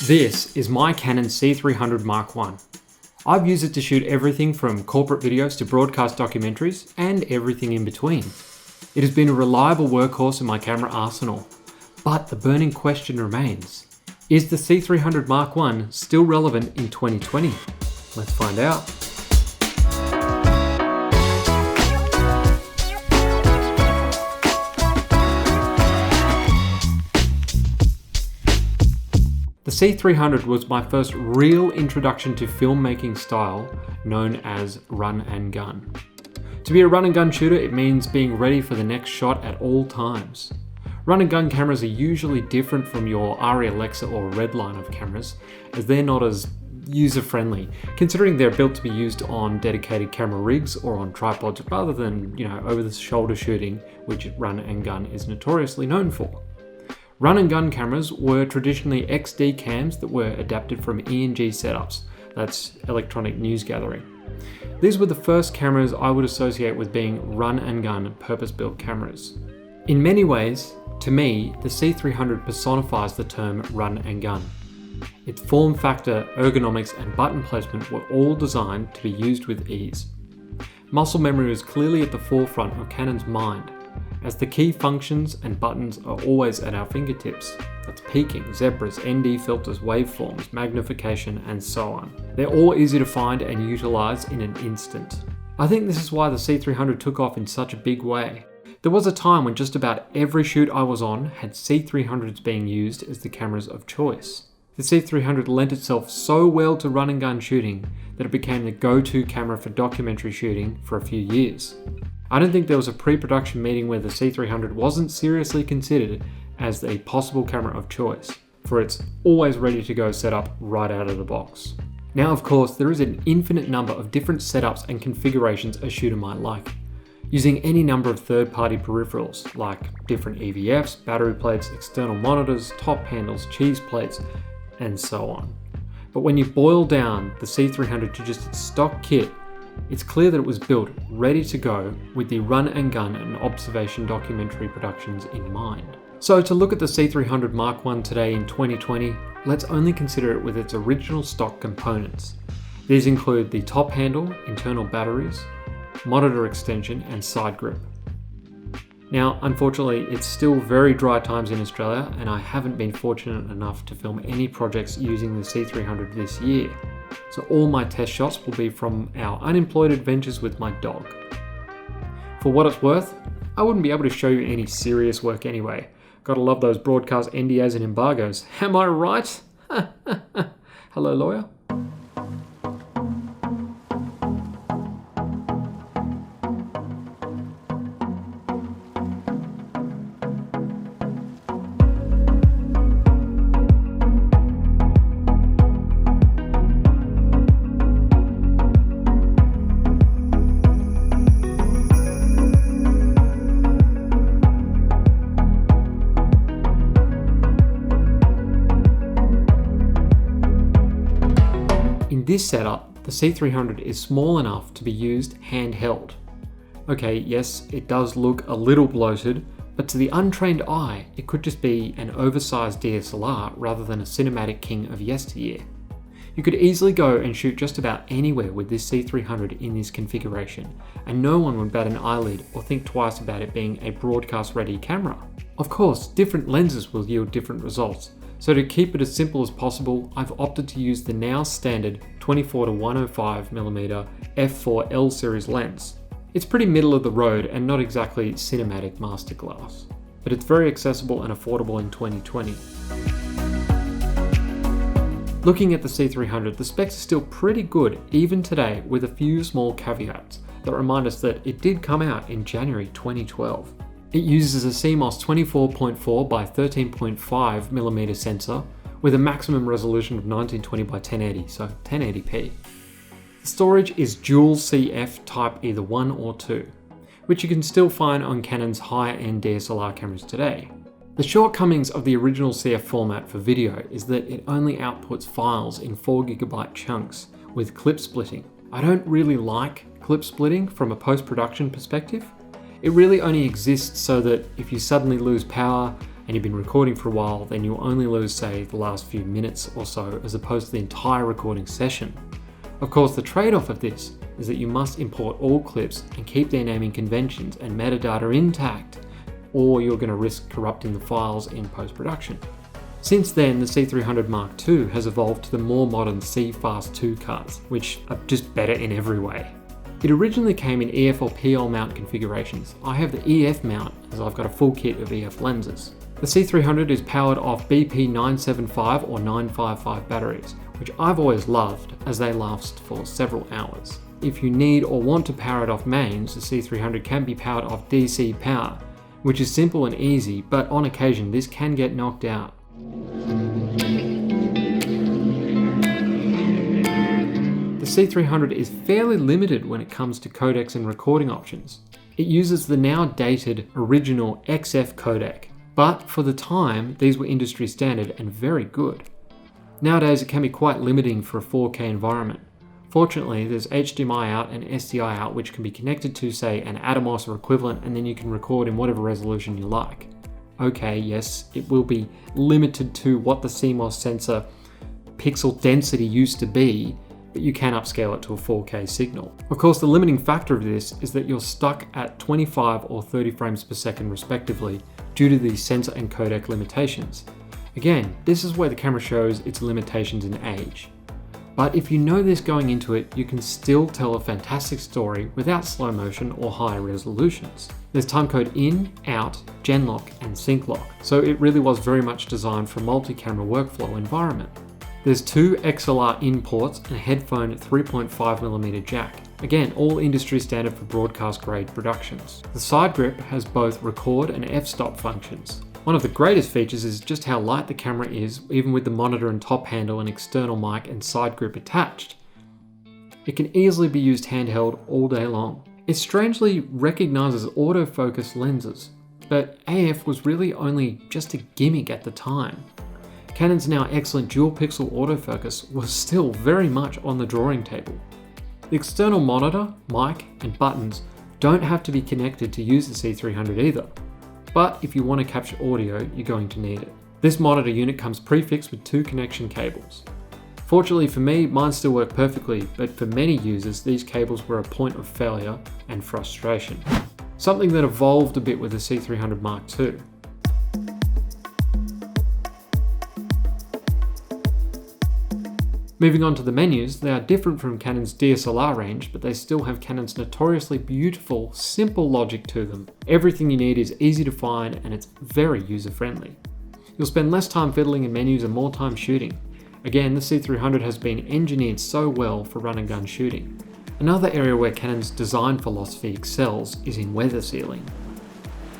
This is my Canon C300 Mark I. I've used it to shoot everything from corporate videos to broadcast documentaries and everything in between. It has been a reliable workhorse in my camera arsenal, but the burning question remains. Is the C300 Mark I still relevant in 2020? Let's find out. The C300 was my first real introduction to filmmaking style known as run and gun. To be a run and gun shooter, it means being ready for the next shot at all times. Run and gun cameras are usually different from your ARRI Alexa or Red line of cameras, as they're not as user-friendly, considering they're built to be used on dedicated camera rigs or on tripods rather than, over-the-shoulder shooting, which run and gun is notoriously known for. Run and gun cameras were traditionally XD cams that were adapted from ENG setups, that's electronic news gathering. These were the first cameras I would associate with being run and gun purpose-built cameras. In many ways, to me, the C300 personifies the term run and gun. Its form factor, ergonomics and button placement were all designed to be used with ease. Muscle memory was clearly at the forefront of Canon's mind, as the key functions and buttons are always at our fingertips. That's peaking, zebras, ND filters, waveforms, magnification, and so on. They're all easy to find and utilize in an instant. I think this is why the C300 took off in such a big way. There was a time when just about every shoot I was on had C300s being used as the cameras of choice. The C300 lent itself so well to run and gun shooting that it became the go-to camera for documentary shooting for a few years. I don't think there was a pre-production meeting where the C300 wasn't seriously considered as a possible camera of choice, for it's always ready to go setup right out of the box. Now, of course, there is an infinite number of different setups and configurations a shooter might like, using any number of third-party peripherals like different EVFs, battery plates, external monitors, top handles, cheese plates, and so on. But when you boil down the C300 to just its stock kit, it's clear that it was built ready to go with the run and gun and observation documentary productions in mind. So to look at the C300 Mark I today in 2020, let's only consider it with its original stock components. These include the top handle, internal batteries, monitor extension and side grip. Now, unfortunately, it's still very dry times in Australia and I haven't been fortunate enough to film any projects using the C300 this year. So all my test shots will be from our unemployed adventures with my dog. For what it's worth, I wouldn't be able to show you any serious work anyway. Gotta love those broadcast NDAs and embargoes. Am I right? Hello, lawyer. In this setup, the C300 is small enough to be used handheld. Okay, yes, it does look a little bloated, but to the untrained eye, it could just be an oversized DSLR rather than a cinematic king of yesteryear. You could easily go and shoot just about anywhere with this C300 in this configuration, and no one would bat an eyelid or think twice about it being a broadcast-ready camera. Of course, different lenses will yield different results, so to keep it as simple as possible, I've opted to use the now standard 24-105mm f4 L series lens. It's pretty middle of the road and not exactly cinematic masterclass, but it's very accessible and affordable in 2020. Looking at the C300, the specs are still pretty good even today, with a few small caveats that remind us that it did come out in January 2012. It uses a CMOS 24.4 by 13.5mm sensor with a maximum resolution of 1920 by 1080, so 1080p. The storage is dual CF type either 1 or 2, which you can still find on Canon's higher-end DSLR cameras today. The shortcomings of the original CF format for video is that it only outputs files in 4GB chunks with clip splitting. I don't really like clip splitting from a post-production perspective. It really only exists so that if you suddenly lose power and you've been recording for a while, then you'll only lose, say, the last few minutes or so, as opposed to the entire recording session. Of course, the trade-off of this is that you must import all clips and keep their naming conventions and metadata intact, or you're going to risk corrupting the files in post-production. Since then, the C300 Mark II has evolved to the more modern C-Fast II cards, which are just better in every way. It originally came in EF or PL mount configurations. I have the EF mount, as I've got a full kit of EF lenses. The C300 is powered off BP 975 or 955 batteries, which I've always loved as they last for several hours. If you need or want to power it off mains, the C300 can be powered off DC power, which is simple and easy, but on occasion this can get knocked out. The C300 is fairly limited when it comes to codecs and recording options. It uses the now dated original XF codec, but for the time these were industry standard and very good. Nowadays it can be quite limiting for a 4K environment. Fortunately, there's HDMI out and SDI out, which can be connected to, say, an Atomos or equivalent, and then you can record in whatever resolution you like. Okay, yes, it will be limited to what the CMOS sensor pixel density used to be, but you can upscale it to a 4K signal. Of course, the limiting factor of this is that you're stuck at 25 or 30 frames per second respectively due to the sensor and codec limitations. Again, this is where the camera shows its limitations in age. But if you know this going into it, you can still tell a fantastic story without slow motion or high resolutions. There's timecode in, out, genlock, and sync lock, so it really was very much designed for a multi-camera workflow environment. There's 2 XLR in ports and a headphone 3.5mm jack. Again, all industry standard for broadcast grade productions. The side grip has both record and f-stop functions. One of the greatest features is just how light the camera is, even with the monitor and top handle and external mic and side grip attached. It can easily be used handheld all day long. It strangely recognizes autofocus lenses, but AF was really only just a gimmick at the time. Canon's now excellent dual pixel autofocus was still very much on the drawing table. The external monitor, mic, and buttons don't have to be connected to use the C300 either. But if you want to capture audio, you're going to need it. This monitor unit comes prefixed with 2 connection cables. Fortunately for me, mine still work perfectly, but for many users, these cables were a point of failure and frustration. Something that evolved a bit with the C300 Mark II. Moving on to the menus, they are different from Canon's DSLR range, but they still have Canon's notoriously beautiful, simple logic to them. Everything you need is easy to find and it's very user-friendly. You'll spend less time fiddling in menus and more time shooting. Again, the C300 has been engineered so well for run and gun shooting. Another area where Canon's design philosophy excels is in weather sealing.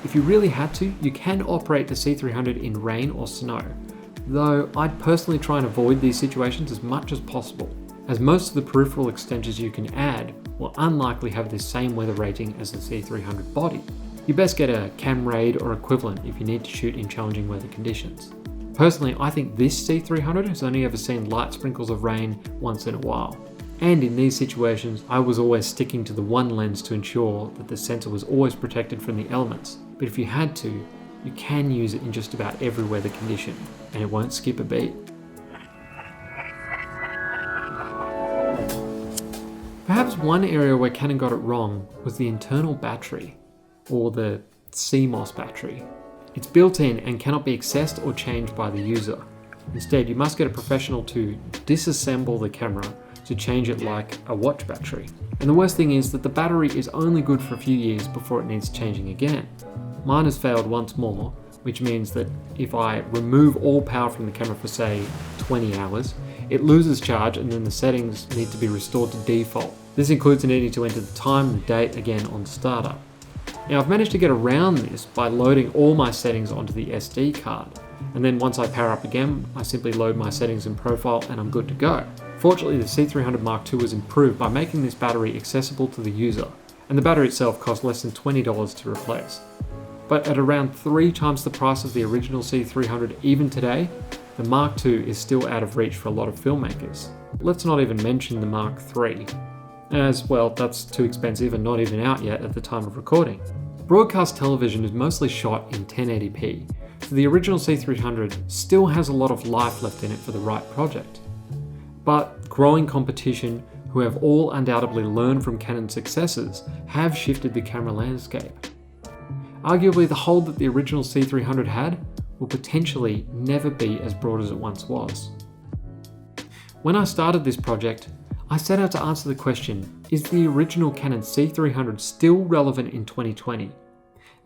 If you really had to, you can operate the C300 in rain or snow, though I'd personally try and avoid these situations as much as possible, as most of the peripheral extensions you can add will unlikely have the same weather rating as the C300 body. You best get a Cam Raid or equivalent if you need to shoot in challenging weather conditions. Personally, I think this C300 has only ever seen light sprinkles of rain once in a while. And in these situations, I was always sticking to the one lens to ensure that the sensor was always protected from the elements. But if you had to, you can use it in just about every weather condition, and it won't skip a beat. Perhaps one area where Canon got it wrong was the internal battery, or the CMOS battery. It's built in and cannot be accessed or changed by the user. Instead, you must get a professional to disassemble the camera to change it like a watch battery. And the worst thing is that the battery is only good for a few years before it needs changing again. Mine has failed once more, which means that if I remove all power from the camera for say 20 hours, it loses charge and then the settings need to be restored to default. This includes needing to enter the time and the date again on startup. Now I've managed to get around this by loading all my settings onto the SD card, and then once I power up again, I simply load my settings and profile and I'm good to go. Fortunately, the C300 Mark II was improved by making this battery accessible to the user, and the battery itself cost less than $20 to replace. But at around 3 times the price of the original C300 even today, the Mark II is still out of reach for a lot of filmmakers. Let's not even mention the Mark III, as well that's too expensive and not even out yet at the time of recording. Broadcast television is mostly shot in 1080p, So the original C300 still has a lot of life left in it for the right project. But growing competition, who have all undoubtedly learned from Canon's successes, have shifted the camera landscape. Arguably, the hold that the original C300 had will potentially never be as broad as it once was. When I started this project, I set out to answer the question, is the original Canon C300 still relevant in 2020?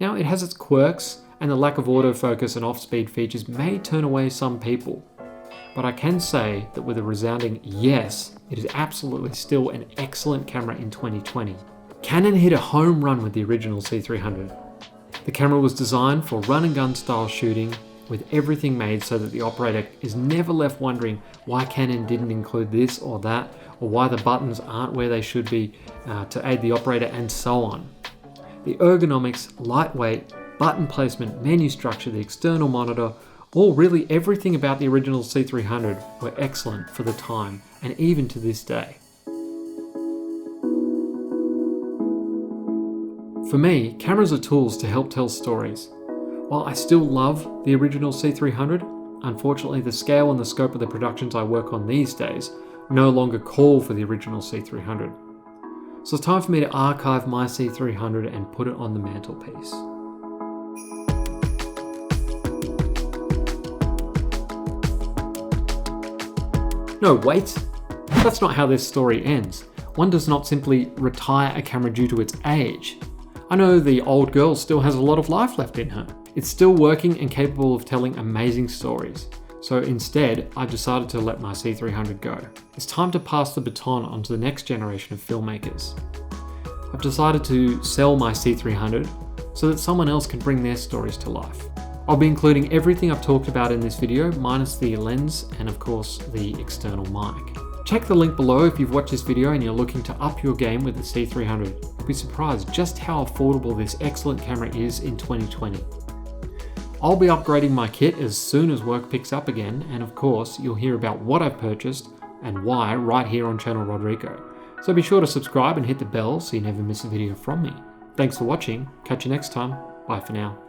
Now, it has its quirks, and the lack of autofocus and off-speed features may turn away some people. But I can say that with a resounding yes, it is absolutely still an excellent camera in 2020. Canon hit a home run with the original C300. The camera was designed for run and gun style shooting, with everything made so that the operator is never left wondering why Canon didn't include this or that, or why the buttons aren't where they should be to aid the operator, and so on. The ergonomics, lightweight, button placement, menu structure, the external monitor, or really everything about the original C300 were excellent for the time, and even to this day. For me, cameras are tools to help tell stories. While I still love the original C300, unfortunately the scale and the scope of the productions I work on these days no longer call for the original C300. So it's time for me to archive my C300 and put it on the mantelpiece. No, wait, that's not how this story ends. One does not simply retire a camera due to its age. I know the old girl still has a lot of life left in her. It's still working and capable of telling amazing stories. So instead, I've decided to let my C300 go. It's time to pass the baton on to the next generation of filmmakers. I've decided to sell my C300 so that someone else can bring their stories to life. I'll be including everything I've talked about in this video, minus the lens and of course the external mic. Check the link below if you've watched this video and you're looking to up your game with the C300. You'll be surprised just how affordable this excellent camera is in 2020. I'll be upgrading my kit as soon as work picks up again, and of course you'll hear about what I've purchased and why right here on channel Rodrrico. So be sure to subscribe and hit the bell so you never miss a video from me. Thanks for watching, catch you next time, bye for now.